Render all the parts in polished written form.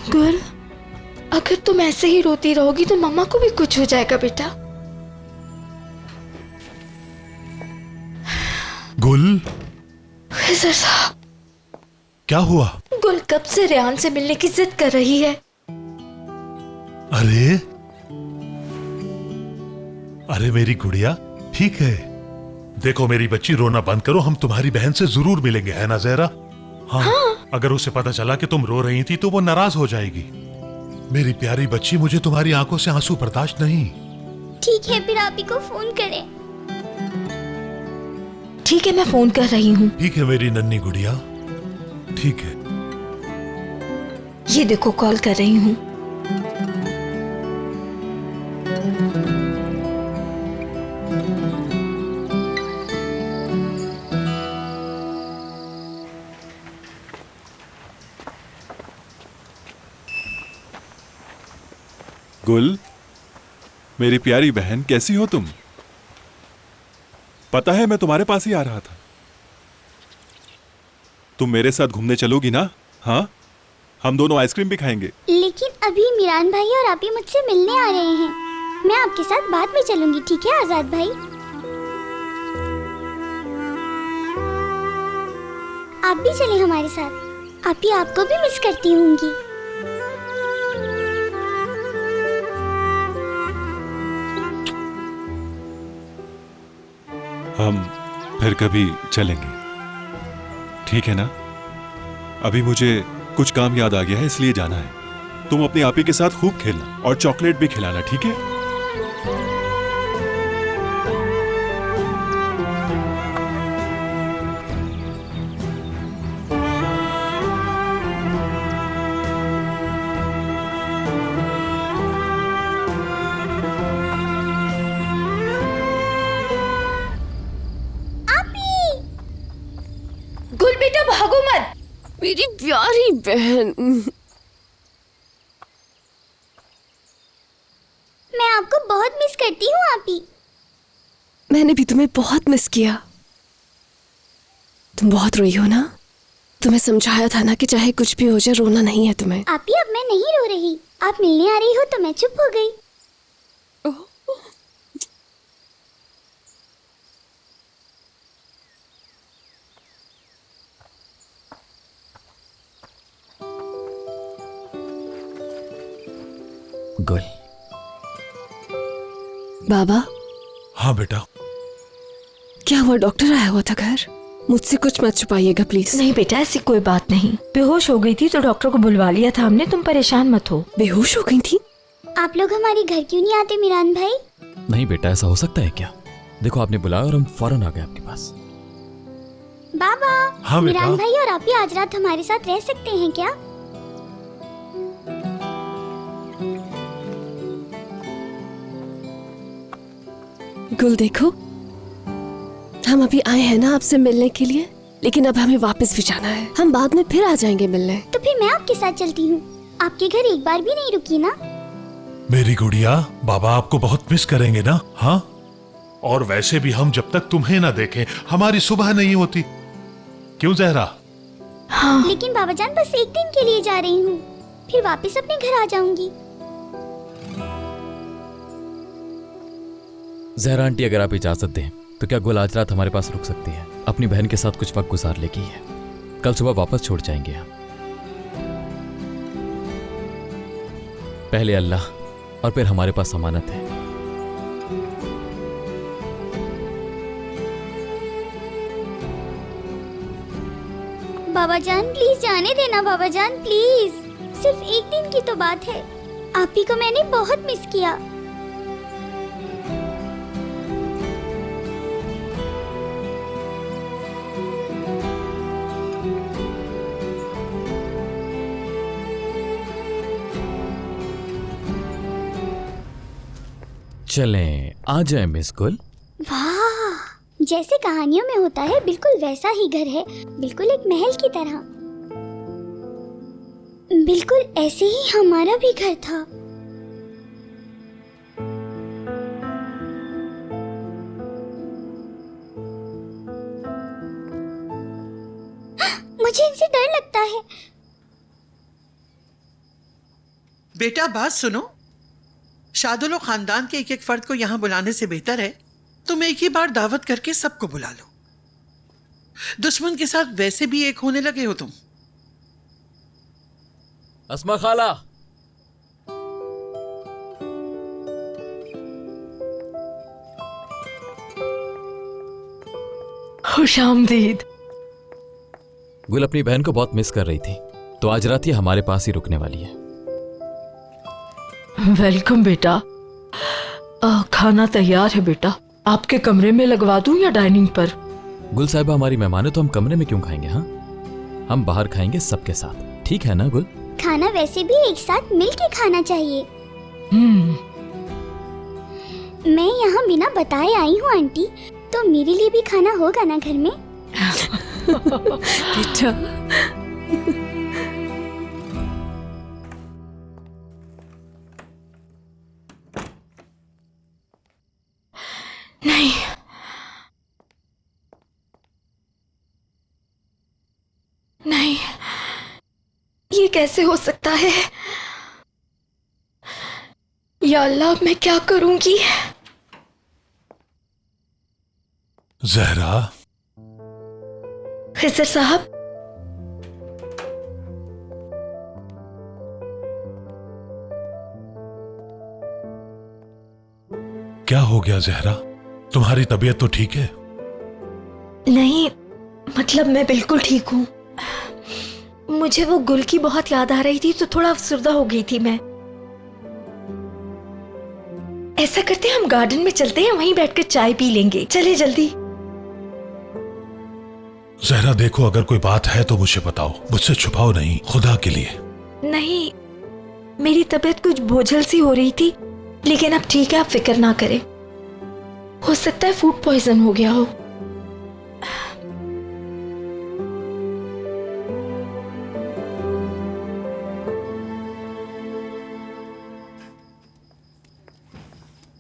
गुल, अगर तुम ऐसे ही रोती रहोगी तो मम्मा को भी कुछ हो जाएगा बेटा। गुल, खिजर साहब, क्या हुआ? गुल कब से रेहान से मिलने की जिद कर रही है। अरे अरे मेरी गुड़िया, ठीक है। देखो मेरी बच्ची, रोना बंद करो, हम तुम्हारी बहन से जरूर मिलेंगे, है ना ज़हरा? हाँ। अगर उसे पता चला कि तुम रो रही थी तो वो नाराज हो जाएगी। मेरी प्यारी बच्ची, मुझे तुम्हारी आंखों से आंसू बर्दाश्त नहीं। ठीक है, फिर आप ही को फोन करें। ठीक है, मैं फोन कर रही हूँ। ठीक है मेरी नन्ही गुड़िया, ठीक है। ये देखो, कॉल कर रही हूँ। गुल, मेरी प्यारी बहन, कैसी हो तुम? पता है मैं तुम्हारे पास ही आ रहा था। तुम मेरे साथ घूमने चलोगी ना? हाँ, हम दोनों आइसक्रीम भी खाएंगे। लेकिन अभी मिरान भाई और आप ही मुझसे मिलने आ रहे हैं। मैं आपके साथ बाद में चलूंगी, ठीक है आजाद भाई? आप भी चलें हमारे साथ। आप ही आपको भी मिस करती होंगी। हम फिर कभी चलेंगे, ठीक है ना? अभी मुझे कुछ काम याद आ गया है, इसलिए जाना है। तुम अपनी आपी के साथ खूब खेलना और चॉकलेट भी खिलाना, ठीक है? गुल बेटा, भागो मत। मेरी प्यारी बहन, मैं आपको बहुत मिस करती हूँ आप ही। मैंने भी तुम्हें बहुत मिस किया। तुम बहुत रोई हो ना? तुम्हें समझाया था ना कि चाहे कुछ भी हो जाए, रोना नहीं है तुम्हें। आप ही, अब मैं नहीं रो रही। आप मिलने आ रही हो तो मैं चुप हो गई। गुल। बाबा। हाँ बेटा। क्या हुआ? डॉक्टर आया हुआ था घर। मुझसे कुछ मत छुपाइएगा प्लीज। नहीं बेटा, ऐसी कोई बात नहीं। बेहोश हो गई थी तो डॉक्टर को बुलवा लिया था हमने। तुम परेशान मत हो। बेहोश हो गई थी? आप लोग हमारे घर क्यों नहीं आते मिरान भाई? नहीं बेटा, ऐसा हो सकता है क्या? देखो, आपने बुलाया और हम फौरन आ गए आपके पास। बाबा। हाँ बेटा। मिरान भाई और आप ही आज रात हमारे साथ रह सकते हैं क्या? गुल देखो, हम अभी आए हैं ना आपसे मिलने के लिए, लेकिन अब हमें वापस भी जाना है। हम बाद में फिर आ जाएंगे मिलने। तो फिर मैं आपके साथ चलती हूँ। आपके घर एक बार भी नहीं रुकी ना? मेरी गुड़िया, बाबा आपको बहुत मिस करेंगे ना? हाँ, और वैसे भी हम जब तक तुम्हें ना देखें हमारी सुबह नहीं होती। क्यों ज़हरा? हाँ। लेकिन बाबा जान, बस एक दिन के लिए जा रही हूँ, फिर वापस अपने घर आ जाऊंगी। ज़हरा आंटी, अगर आप इजाजत दें तो क्या गुल आज रात हमारे पास रुक सकती है? अपनी बहन के साथ कुछ वक्त गुजार लेगी है। कल सुबह वापस छोड़ जाएंगे हम। पहले अल्लाह और फिर हमारे पास अमानत है। बाबा जान प्लीज जाने देना। बाबा जान प्लीज, सिर्फ एक दिन की तो बात है। आप ही को मैंने बहुत मिस किया। चलें, आ जाए मिस गुल। वाह, जैसे कहानियों में होता है बिल्कुल वैसा ही घर है। बिल्कुल एक महल की तरह। बिल्कुल ऐसे ही हमारा भी घर था। मुझे इनसे डर लगता है। बेटा बात सुनो, शादुलो खानदान के एक एक फर्द को यहाँ बुलाने से बेहतर है तुम एक ही बार दावत करके सबको बुला लो। दुश्मन के साथ वैसे भी एक होने लगे हो तुम। अस्मा खाला, खुशामदीद। गुल अपनी बहन को बहुत मिस कर रही थी, तो आज रात ये हमारे पास ही रुकने वाली है। वेलकम बेटा। खाना तैयार है बेटा, आपके कमरे में लगवा दूं या डाइनिंग पर? गुल साहिबा हमारी मेहमान है, तो हम कमरे में क्यों खाएंगे? हाँ, हम बाहर खाएंगे सबके साथ, ठीक है ना गुल? खाना वैसे भी एक साथ मिल के खाना चाहिए। मैं यहाँ बिना बताए आई हूँ आंटी, तो मेरे लिए भी खाना होगा ना घर में? बेटा नहीं, नहीं, ये कैसे हो सकता है? या अल्लाह, मैं क्या करूंगी? जहरा, खिजर साहब, क्या हो गया जहरा? तुम्हारी तबीयत तो ठीक है? नहीं, मतलब मैं बिल्कुल ठीक हूँ। मुझे वो गुल की बहुत याद आ रही थी, तो थोड़ा अफसरदा हो गई थी मैं। ऐसा करते हैं, हम गार्डन में चलते हैं, वहीं बैठकर चाय पी लेंगे। चले जल्दी। जहरा देखो, अगर कोई बात है तो मुझे बताओ, मुझसे छुपाओ नहीं, खुदा के लिए। नहीं, मेरी तबीयत कुछ बोझल सी हो रही थी, लेकिन अब ठीक है, आप फिक्र ना करें। हो सकता है फूड पॉइजन हो गया हो।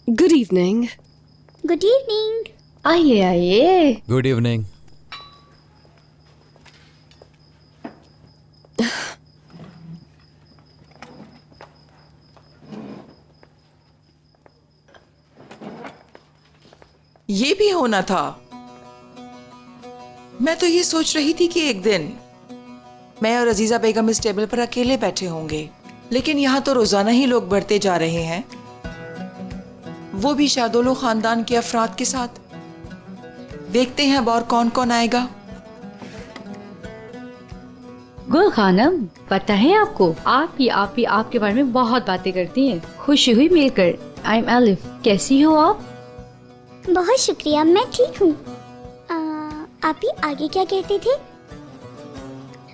Good evening. Good evening. आइए आइए। Good evening. ये भी होना था। मैं तो ये सोच रही थी कि एक दिन मैं और अजीजा बेगम इस टेबल पर अकेले बैठे होंगे, लेकिन यहाँ तो रोजाना ही लोग बढ़ते जा रहे हैं, वो भी शादोलो खानदान के अफराद के साथ। देखते हैं अब और कौन कौन आएगा। गुल खानम, पता है आपको, आप ही आपके बारे में बहुत बातें करती हैं। खुशी हुई मिलकर। आई एम एलिफ, कैसी हो आप? बहुत शुक्रिया, मैं ठीक हूँ। आप ही आगे क्या कहते थे?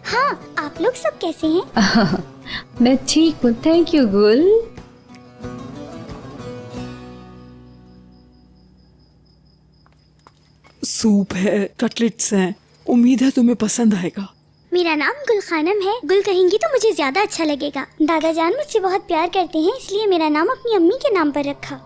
हाँ, आप लोग सब कैसे हैं? मैं ठीक हूँ, थैंक यू गुल। सूप है, कटलेट्स हैं, उम्मीद है तुम्हें पसंद आएगा। मेरा नाम गुल खानम है। गुल कहेंगी तो मुझे ज्यादा अच्छा लगेगा। दादा जान मुझसे बहुत प्यार करते हैं, इसलिए मेरा नाम अपनी अम्मी के नाम पर रखा।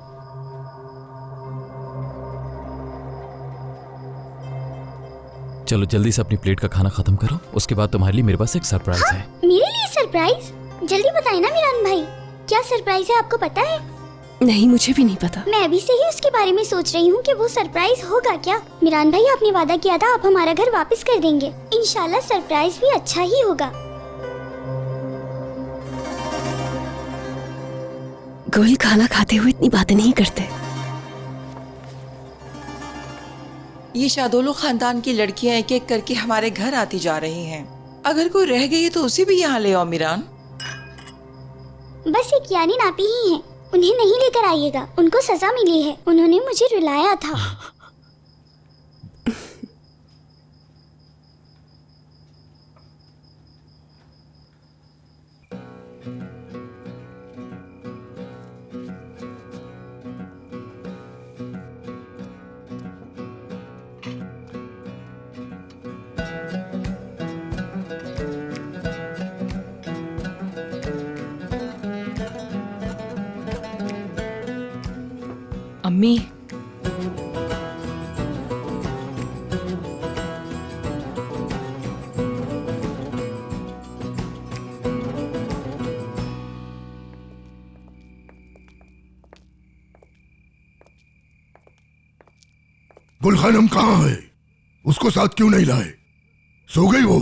चलो जल्दी से अपनी प्लेट का खाना खत्म करो, उसके बाद तुम्हारे लिए मेरे पास एक सरप्राइज है। मेरे लिए सरप्राइज? जल्दी बताए ना मिरान भाई, क्या सरप्राइज है, आपको पता है? नहीं, मुझे भी नहीं पता। मैं अभी से ही उसके बारे में सोच रही हूँ कि वो सरप्राइज होगा क्या। मिरान भाई, आपने वादा किया था आप हमारा घर वापस कर देंगे। इंशाल्लाह सरप्राइज भी अच्छा ही होगा। गुल खाना खाते हुए इतनी बातें नहीं करते। ये शादोलो खानदान की लड़कियां एक एक करके हमारे घर आती जा रही हैं। अगर कोई रह गई है तो उसे भी यहाँ ले आओ मिरान। बस एक यानी नापी ही है, उन्हें नहीं लेकर आइएगा, उनको सजा मिली है, उन्होंने मुझे रुलाया था। अम्मी, गुल खानम कहाँ है? उसको साथ क्यों नहीं लाए? सो गई वो?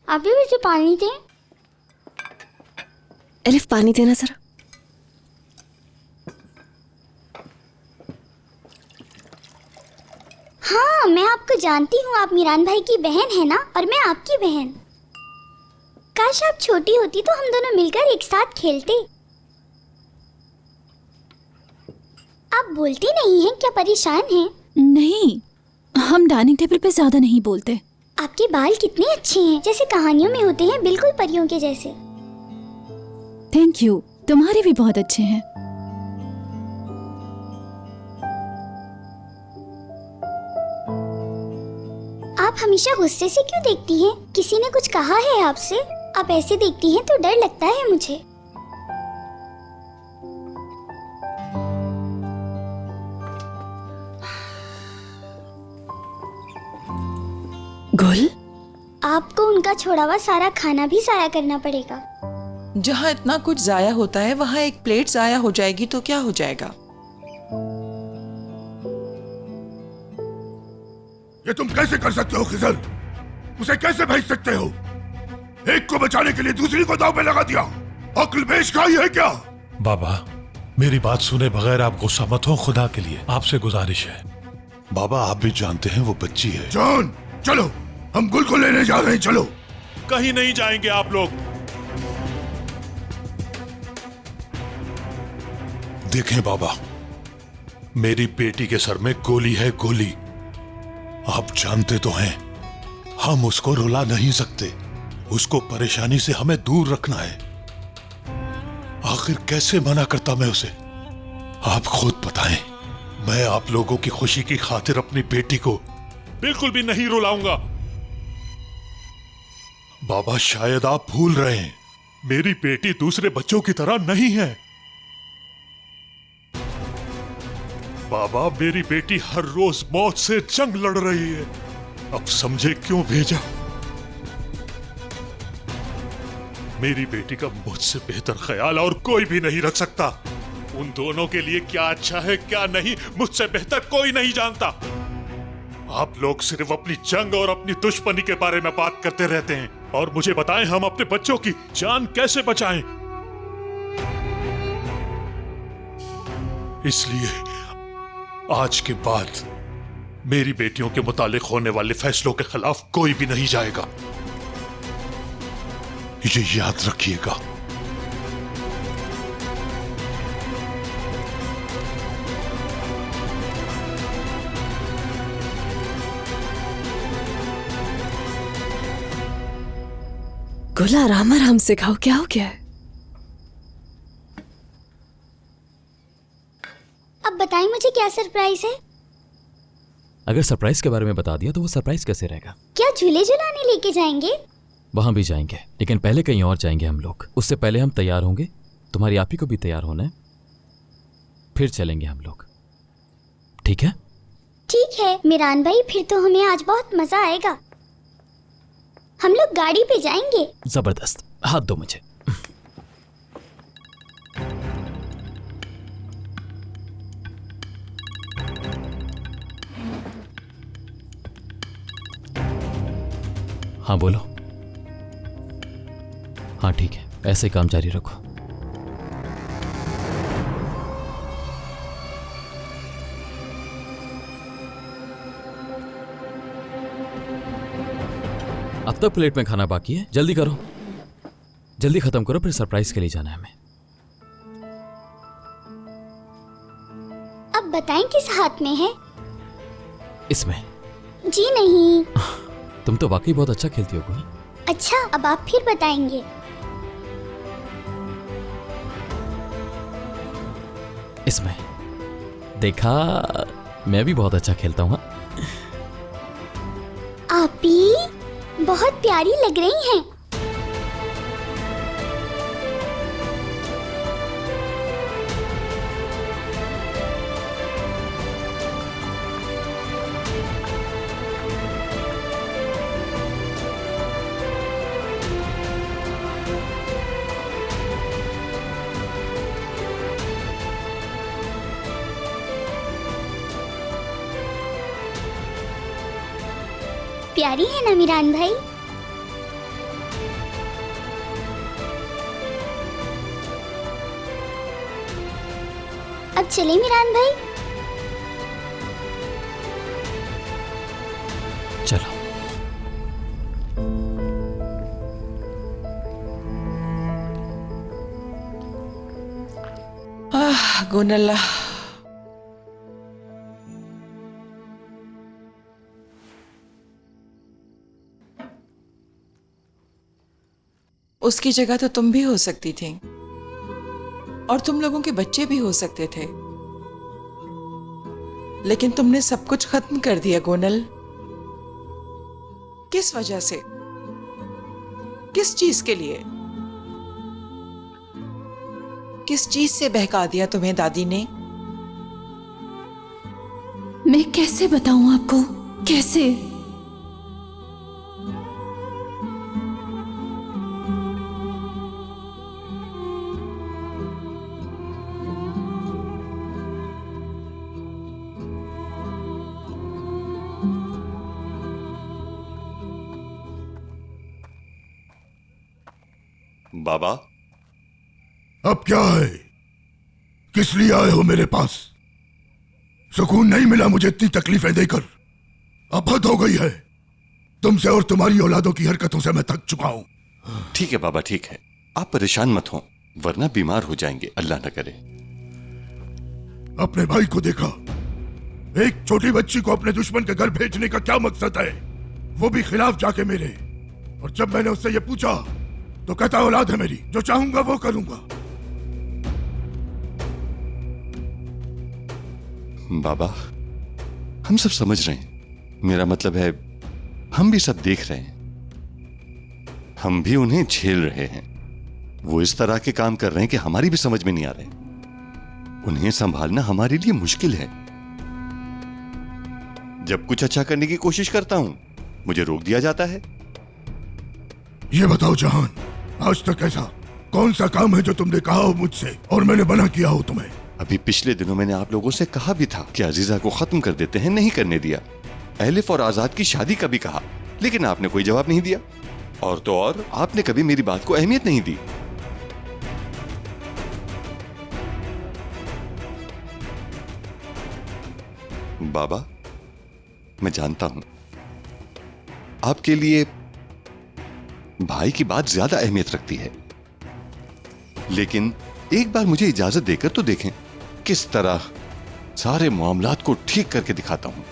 आप भी मुझे पानी दें। एलिफ पानी देना जरा। हाँ, मैं आपको जानती हूँ। आप मीरान भाई की बहन है ना, और मैं आपकी बहन। काश आप छोटी होती तो हम दोनों मिलकर एक साथ खेलते। आप बोलती नहीं हैं, क्या परेशान हैं? नहीं, हम डाइनिंग टेबल पे ज्यादा नहीं बोलते। आपके बाल कितने अच्छे हैं, जैसे कहानियों में होते हैं, बिल्कुल परियों के जैसे। थैंक यू, तुम्हारे भी बहुत अच्छे हैं। आप हमेशा गुस्से से क्यों देखती हैं? किसी ने कुछ कहा है आपसे? आप ऐसे देखती हैं तो डर लगता है मुझे। गुल, आपको उनका छोड़ा हुआ सारा खाना भी जाया करना पड़ेगा। जहाँ इतना कुछ जाया होता है वहाँ एक प्लेट जाया हो जाएगी तो क्या हो जाएगा? ये तुम कैसे कर सकते हो खिजर? उसे कैसे भेज सकते हो? एक को बचाने के लिए दूसरी को दांव पे लगा दिया। अक्ल बेश खाई है क्या? बाबा, मेरी बात सुने बगैर आप गुस्सा मत हो। खुदा के लिए आपसे गुजारिश है। बाबा, आप भी जानते हैं वो बच्ची है। जॉन, चलो, हम गुल को लेने जा रहे हैं। चलो। कहीं नहीं जाएंगे आप लोग। देखें बाबा, मेरी बेटी के सर में गोली है, गोली। आप जानते तो हैं, हम उसको रुला नहीं सकते। उसको परेशानी से हमें दूर रखना है। आखिर कैसे मना करता मैं उसे? आप खुद बताएं। मैं आप लोगों की खुशी की खातिर अपनी बेटी को बिल्कुल भी नहीं रुलाऊंगा। बाबा, शायद आप भूल रहे हैं, मेरी बेटी दूसरे बच्चों की तरह नहीं है। बाबा, मेरी बेटी हर रोज मौत से जंग लड़ रही है। अब समझे क्यों भेजा? मेरी बेटी का मुझसे बेहतर ख्याल और कोई भी नहीं रख सकता। उन दोनों के लिए क्या अच्छा है क्या नहीं, मुझसे बेहतर कोई नहीं जानता। आप लोग सिर्फ अपनी जंग और अपनी दुश्मनी के बारे में बात करते रहते हैं। और मुझे बताएं, हम अपने बच्चों की जान कैसे बचाएं? इसलिए आज के बाद मेरी बेटियों के मुतालिक होने वाले फैसलों के खिलाफ कोई भी नहीं जाएगा। ये याद रखिएगा। गुल, आराम आराम से खाओ। क्या हो गया है? अब बताएं मुझे, क्या सरप्राइज है? अगर सरप्राइज के बारे में बता दिया तो वो सरप्राइज कैसे रहेगा? क्या झूले झुलाने लेके जाएंगे? वहां भी जाएंगे, लेकिन पहले कहीं और जाएंगे हम लोग। उससे पहले हम तैयार होंगे। तुम्हारी आपी को भी तैयार होना है, फिर चलेंगे हम लोग। ठीक है? ठीक है मीरान भाई, फिर तो हमें आज बहुत मजा आएगा। हम लोग गाड़ी पे जाएंगे। जबरदस्त। हाथ दो मुझे। हाँ बोलो। हाँ ठीक है, ऐसे ही काम जारी रखो। अब तक प्लेट में खाना बाकी है, जल्दी करो, जल्दी खत्म करो, फिर सरप्राइज के लिए जाना है हमें। अब बताएं किस हाथ में है? इसमें। जी नहीं। तुम तो वाकई बहुत अच्छा खेलती हो गुल। अच्छा, अब आप फिर बताएंगे। इसमें। देखा, मैं भी बहुत अच्छा खेलता हूँ। आप ही बहुत प्यारी लग रही हैं। प्यारी है ना मिरान भाई? अब चले मिरान भाई? चलो। गुनल्ला, उसकी जगह तो तुम भी हो सकती थी और तुम लोगों के बच्चे भी हो सकते थे, लेकिन तुमने सब कुछ खत्म कर दिया गोनल। किस वजह से? किस चीज के लिए? किस चीज से बहका दिया तुम्हें दादी ने? मैं कैसे बताऊं आपको? कैसे? बाबा, अब क्या है? किस लिए आए हो मेरे पास? सुकून नहीं मिला मुझे इतनी तकलीफें देकर। अब हद हो गई है। तुमसे और तुम्हारी औलादों की हरकतों से मैं थक चुका हूं। ठीक है बाबा, ठीक है, आप परेशान मत हो, वरना बीमार हो जाएंगे, अल्लाह न करे। अपने भाई को देखा? एक छोटी बच्ची को अपने दुश्मन के घर भेजने का क्या मकसद है? वो भी खिलाफ जाके मेरे। और जब मैंने उससे ये पूछा तो कहता औलाद है मेरी, जो चाहूंगा वो करूंगा। बाबा, हम सब समझ रहे हैं, मेरा मतलब है हम भी सब देख रहे हैं, हम भी उन्हें झेल रहे हैं। वो इस तरह के काम कर रहे हैं कि हमारी भी समझ में नहीं आ रहे। उन्हें संभालना हमारे लिए मुश्किल है। जब कुछ अच्छा करने की कोशिश करता हूं, मुझे रोक दिया जाता है। ये बताओ जहान, आज तक ऐसा कौन सा काम है जो तुमने कहा हो मुझसे और मैंने मना किया हो तुम्हें? अभी पिछले दिनों मैंने आप लोगों से कहा भी था कि अजीजा को खत्म कर देते हैं, नहीं करने दिया। एलिफ और आजाद की शादी का भी कहा, लेकिन आपने कोई जवाब नहीं दिया। और तो और, आपने कभी मेरी बात को अहमियत नहीं दी। बाबा, मैं जानता हूं आपके लिए भाई की बात ज्यादा अहमियत रखती है, लेकिन एक बार मुझे इजाजत देकर तो देखें किस तरह सारे मामलात को ठीक करके दिखाता हूं।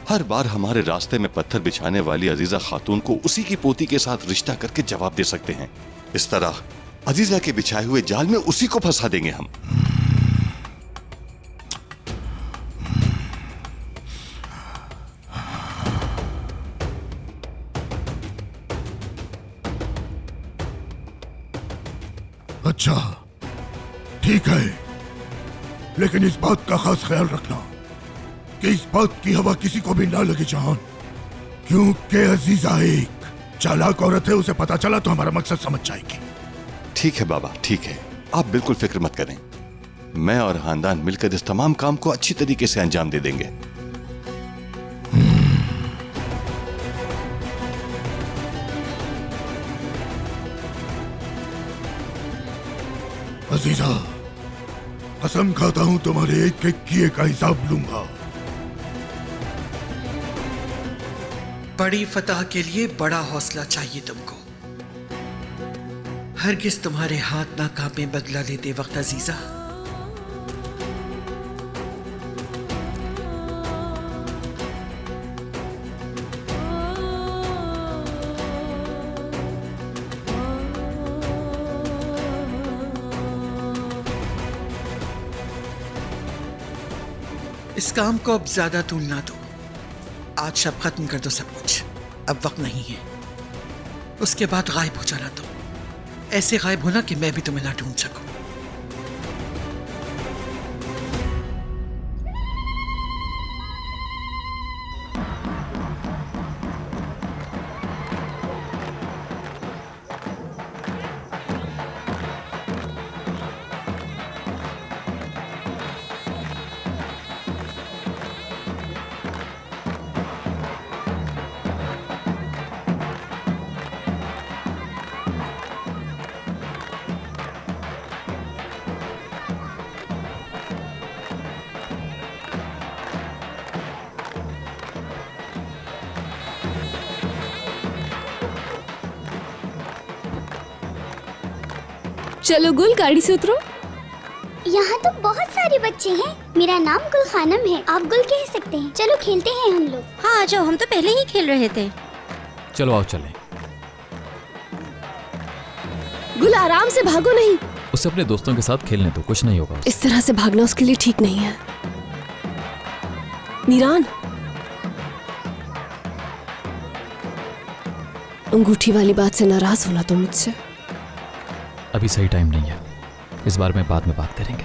हर बार हमारे रास्ते में पत्थर बिछाने वाली अजीजा खातून को उसी की पोती के साथ रिश्ता करके जवाब दे सकते हैं। इस तरह अजीजा के बिछाए हुए जाल में उसी को फंसा देंगे हम। अच्छा, ठीक है, लेकिन इस बात का खास ख्याल रखना कि इस बात की हवा किसी को भी ना लगे जहान, क्योंकि अजीजा एक चालाक औरत है। उसे पता चला तो हमारा मकसद समझ जाएगी। ठीक है बाबा, ठीक है, आप बिल्कुल फिक्र मत करें। मैं और खानदान मिलकर इस तमाम काम को अच्छी तरीके से अंजाम दे देंगे। अजीजा, कसम खाता हूं तुम्हारे एक एक किए का हिसाब लूंगा। बड़ी फतह के लिए बड़ा हौसला चाहिए तुमको। हरगिज तुम्हारे हाथ ना कांपे बदला लेते वक्त अजीजा। इस काम को अब ज्यादा तूल ना दो। आज शब खत्म कर दो सब कुछ, अब वक्त नहीं है। उसके बाद गायब हो जाना तुम, ऐसे गायब होना कि मैं भी तुम्हें ना ढूंढ सकूं। चलो गुल, गाड़ी से उतरो। यहाँ तो बहुत सारे बच्चे हैं। मेरा नाम गुल खानम है, आप गुल कह सकते हैं। चलो खेलते हैं हम लोग। हाँ आ जाओ, हम तो पहले ही खेल रहे थे। चलो आओ चलें। गुल आराम से भागो, नहीं। उसे अपने दोस्तों के साथ खेलने दो, कुछ नहीं होगा। इस तरह से भागना उसके लिए ठीक नहीं है। मीरान, अंगूठी वाली बात से नाराज होना तो मुझसे। अभी सही टाइम नहीं है, इस बार में बाद में बात करेंगे।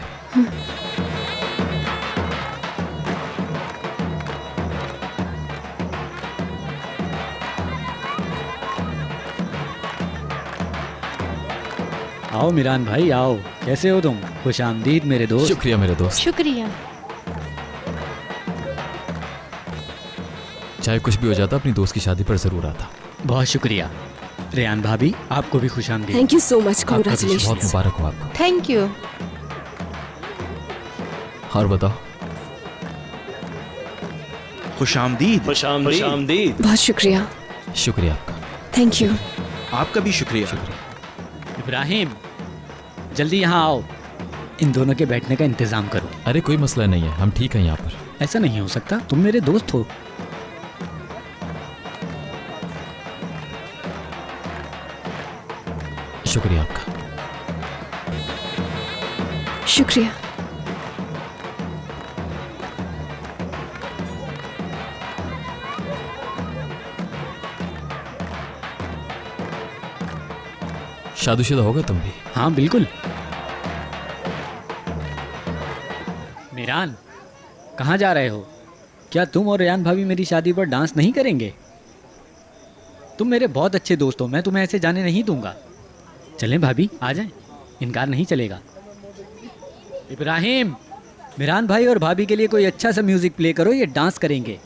आओ मीरान भाई आओ, कैसे हो तुम? खुश आमदीद मेरे दोस्त। शुक्रिया मेरे दोस्त। शुक्रिया। चाहे कुछ भी हो जाता, अपनी दोस्त की शादी पर जरूर आता। बहुत शुक्रिया। रेयान भाभी, आपको भी खुश आमदीद। थैंक यू सो मच, आपका भी कांग्रेचुलेशंस। बहुत मुबारक हो आपको। Thank you. और बताओ। खुश आमदीद। खुश आमदीद। बहुत शुक्रिया। शुक्रिया आपका। Thank you. आपका भी शुक्रिया। इब्राहिम, जल्दी यहाँ आओ, इन दोनों के बैठने का इंतजाम करो। अरे कोई मसला नहीं है, हम ठीक हैं यहाँ पर। ऐसा नहीं हो सकता, तुम मेरे दोस्त हो। शुक्रिया आपका। शुक्रिया। शादीशुदा होगा तुम भी? हाँ बिल्कुल। मीरान, कहाँ जा रहे हो? क्या तुम और रेयान भाभी मेरी शादी पर डांस नहीं करेंगे? तुम मेरे बहुत अच्छे दोस्त हो, मैं तुम्हें ऐसे जाने नहीं दूंगा। चलें भाभी, आ जाएं, इनकार नहीं चलेगा। इब्राहिम, मीरान भाई और भाभी के लिए कोई अच्छा सा म्यूजिक प्ले करो, ये डांस करेंगे।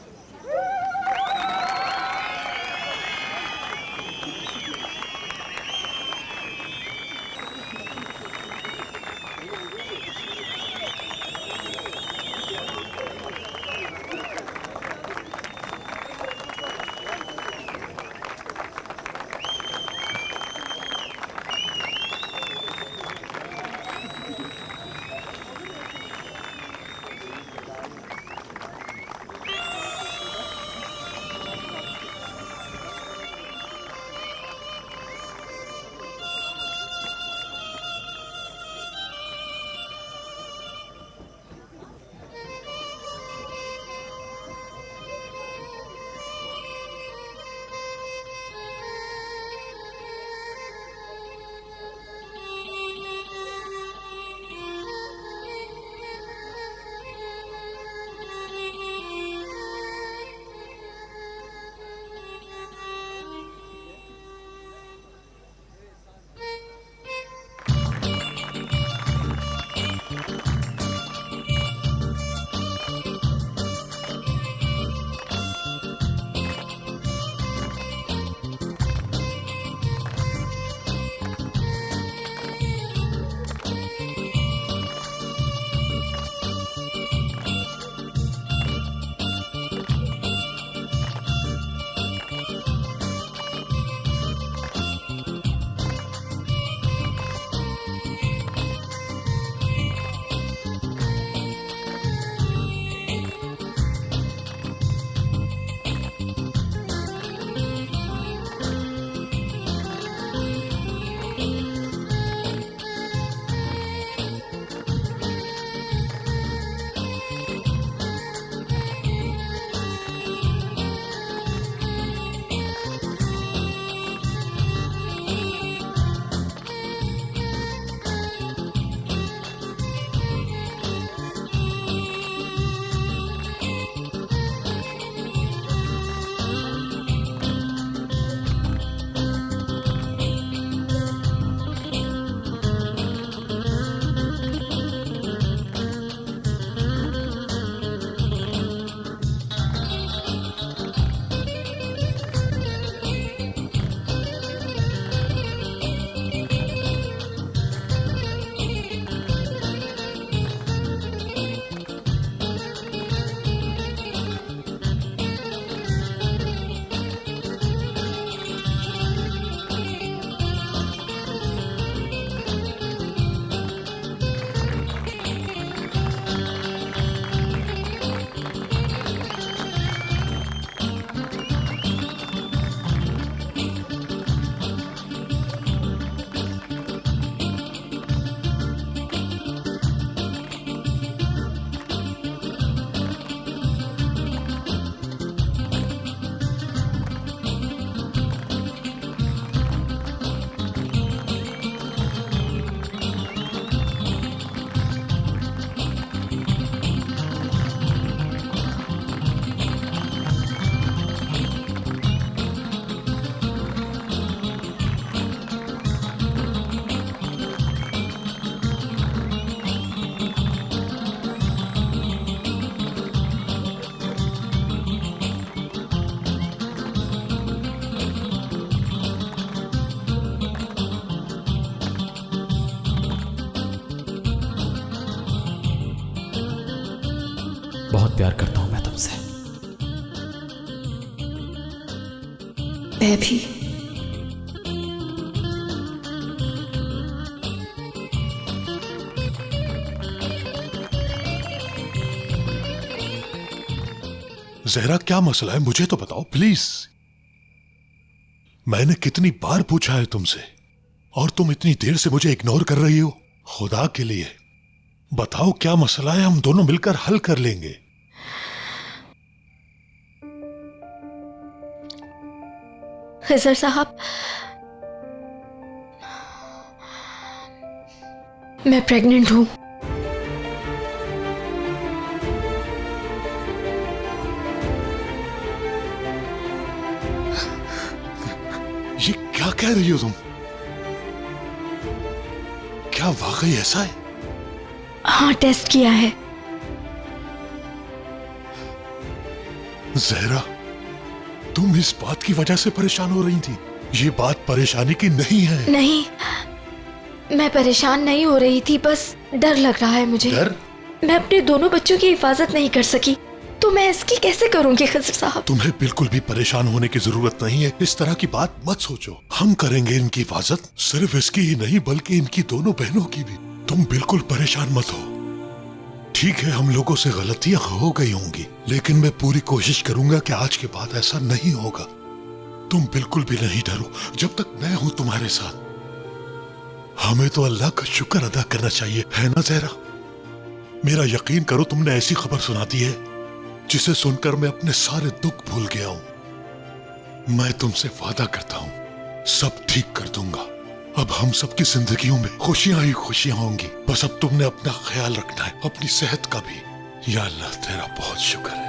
प्यार करता हूं मैं तुमसे। मैं भी। जहरा क्या मसला है मुझे तो बताओ प्लीज। मैंने कितनी बार पूछा है तुमसे और तुम इतनी देर से मुझे इग्नोर कर रही हो। खुदा के लिए बताओ क्या मसला है, हम दोनों मिलकर हल कर लेंगे। खिजर साहब, मैं प्रेग्नेंट हूं। ये क्या कह रही हो तुम? क्या वाकई ऐसा है? हाँ, टेस्ट किया है। जहरा, तुम इस बात की वजह से परेशान हो रही थी? ये बात परेशानी की नहीं है। नहीं, मैं परेशान नहीं हो रही थी, बस डर लग रहा है मुझे। डर? मैं अपने दोनों बच्चों की हिफाजत नहीं कर सकी, तो मैं इसकी कैसे करूंगी खिजर साहब? तुम्हें बिल्कुल भी परेशान होने की जरूरत नहीं है। इस तरह की बात मत सोचो। हम करेंगे इनकी हिफाजत, सिर्फ इसकी ही नहीं बल्कि इनकी दोनों बहनों की भी। तुम बिल्कुल परेशान मत हो। ठीक है, हम लोगों से गलतियां हो गई होंगी, लेकिन मैं पूरी कोशिश करूंगा कि आज के बाद ऐसा नहीं होगा। तुम बिल्कुल भी नहीं डरो, जब तक मैं हूं तुम्हारे साथ। हमें तो अल्लाह का शुक्र अदा करना चाहिए, है ना जहरा? मेरा यकीन करो, तुमने ऐसी खबर सुना दी है जिसे सुनकर मैं अपने सारे दुख भूल गया हूं। मैं तुमसे वादा करता हूं सब ठीक कर दूंगा। अब हम सबकी जिंदगियों में खुशियां ही खुशियां होंगी। बस अब तुमने अपना ख्याल रखना है, अपनी सेहत का भी। या अल्लाह, तेरा बहुत शुक्र है।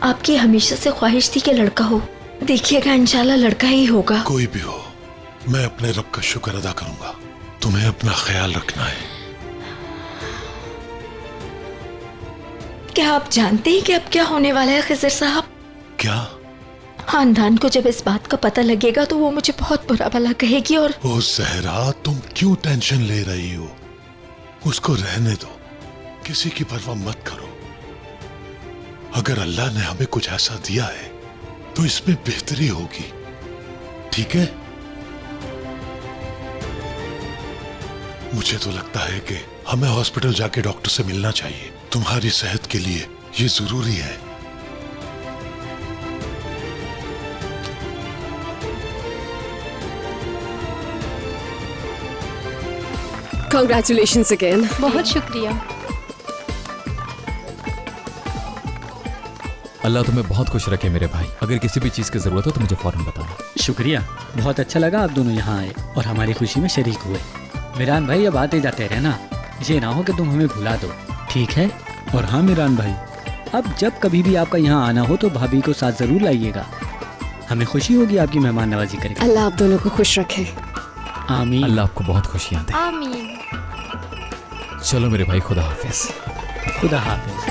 आपकी हमेशा से ख्वाहिश थी कि लड़का हो। देखिएगा, इंशाल्लाह लड़का ही होगा। कोई भी हो, मैं अपने रब का शुक्र अदा करूंगा। तुम्हें अपना ख्याल रखना है। क्या आप जानते हैं कि अब क्या होने वाला है खिजर साहब? क्या? खानदान को जब इस बात का पता लगेगा तो वो मुझे बहुत बुरा भला कहेगी। और ओ जहरा, तुम क्यों टेंशन ले रही हो? उसको रहने दो, किसी की परवाह मत करो। अगर अल्लाह ने हमें कुछ ऐसा दिया है तो इसमें बेहतरी होगी, ठीक है? मुझे तो लगता है कि हमें हॉस्पिटल जाके डॉक्टर से मिलना चाहिए। तुम्हारी सेहत के लिए ये जरूरी है। Congratulations again. बहुत शुक्रिया। अल्लाह तुम्हें बहुत खुश रखे मेरे भाई। अगर किसी भी चीज़ की ज़रूरत हो तो मुझे फ़ौरन बताना। शुक्रिया, बहुत अच्छा लगा आप दोनों यहाँ आए और हमारी खुशी में शरीक हुए। मिरान भाई, अब आते जाते रहना, ये ना हो कि तुम हमें भुला दो, ठीक है? और हाँ मिरान भाई, अब जब कभी भी आपका यहाँ आना हो तो भाभी को साथ ज़रूर लाइएगा। हमें खुशी होगी आपकी मेहमान नवाजी करके। अल्लाह आप दोनों को खुश रखे। आमीन। अल्लाह आपको बहुत खुशियाँ दे। आमीन। चलो मेरे भाई, खुदा हाफिज। खुदा हाफिज।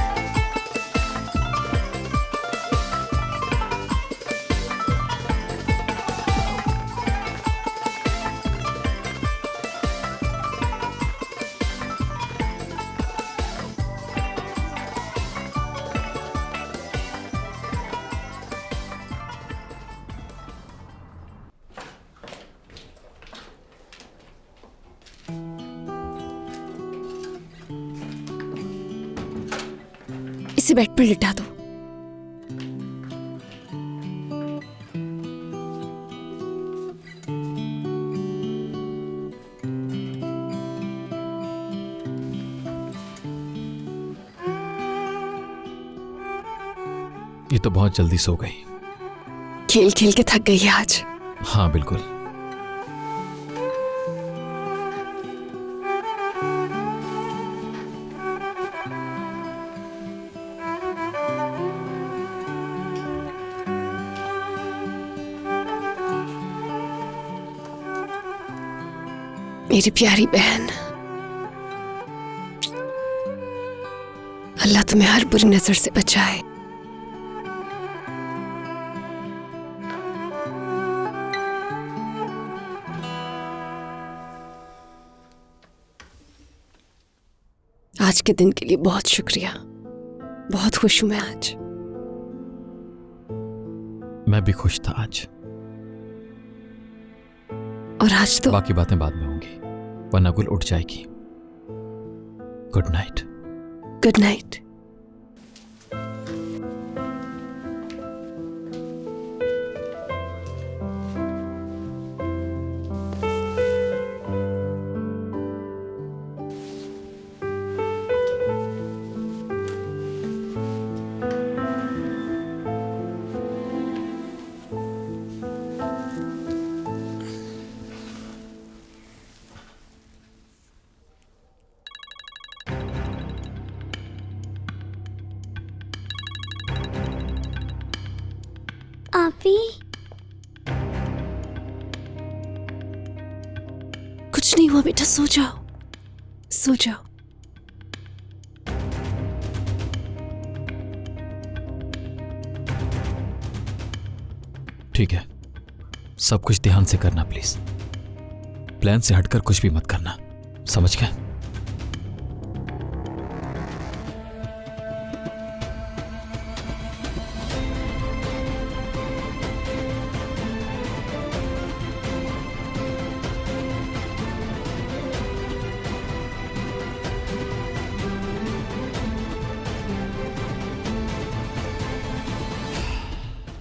इसे बेड पर लिटा दो। ये तो बहुत जल्दी सो गई। खेल खेल के थक गई है आज। हाँ बिल्कुल। मेरी प्यारी बहन, अल्लाह तुम्हें हर बुरी नजर से बचाए। आज के दिन के लिए बहुत शुक्रिया। बहुत खुश हूं मैं आज। मैं भी खुश था आज। और आज तो बाकी बातें बाद में होंगी, वरना गुल उठ जाएगी। Good night. Good night. आपी, कुछ नहीं हुआ बेटा, सो जाओ, सो जाओ। ठीक है, सब कुछ ध्यान से करना प्लीज। प्लान से हटकर कुछ भी मत करना, समझ गए?